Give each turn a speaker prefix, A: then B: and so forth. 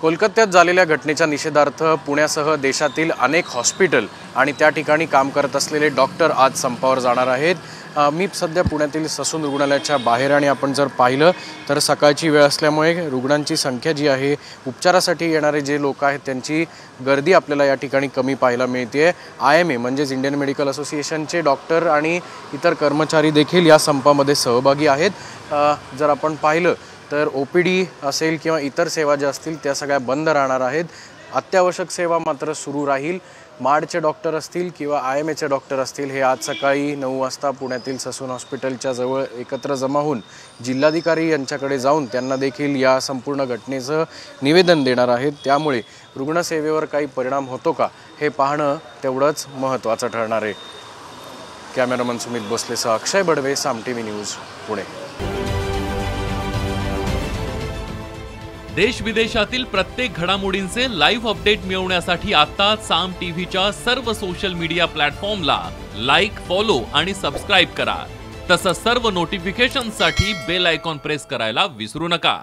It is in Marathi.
A: कोलकात्यात झालेल्या घटनेच्या निषेधार्थ पुण्यासह देशातील अनेक हॉस्पिटल आणि त्या ठिकाणी काम करत असलेले डॉक्टर आज संपावर जाणार आहेत। मी सध्या पुण्यातील ससून रुग्णालयाच्या बाहेर आणि आपण जर पाहिलं तर सकाळची वेळ असल्यामुळे रुग्णांची संख्या जी आहे, उपचारासाठी येणारे जे लोक आहेत त्यांची गर्दी आपल्याला या ठिकाणी कमी पाहायला मिळते। IMA म्हणजेच इंडियन मेडिकल असोसिएशनचे डॉक्टर आणि इतर कर्मचारी देखील या संपामध्ये सहभागी आहेत। जर आपण पाहिलं तर OPD असेल किंवा इतर सेवा ज्या असतील त्या सगळ्या बंद राहणार आहेत। अत्यावश्यक सेवा मात्र सुरू राहील। माडचे डॉक्टर असतील किंवा IMAचे डॉक्टर असतील हे आज सकाळी 9 वाजता पुण्यातील ससून हॉस्पिटलच्या जवळ एकत्र जमा होऊन जिल्हाधिकारी यांच्याकडे जाऊन त्यांना देखील या संपूर्ण घटनेचं निवेदन देणार आहेत। त्यामुळे रुग्णसेवेवर काही परिणाम होतो का हे पाहणं तेवढंच महत्त्वाचं ठरणार आहे। कॅमेरामन सुमित भोसलेसह अक्षय बडवे, साम TV न्यूज, पुणे।
B: देश विदेशातील प्रत्येक घडामोडींचे लाईव्ह अपडेट मिळवण्यासाठी आता साम टीव्हीच्या सर्व सोशल मीडिया प्लॅटफॉर्मला लाईक, फॉलो आणि सबस्क्राइब करा। तसंच सर्व नोटिफिकेशनसाठी बेल आयकॉन प्रेस करायला विसरू नका।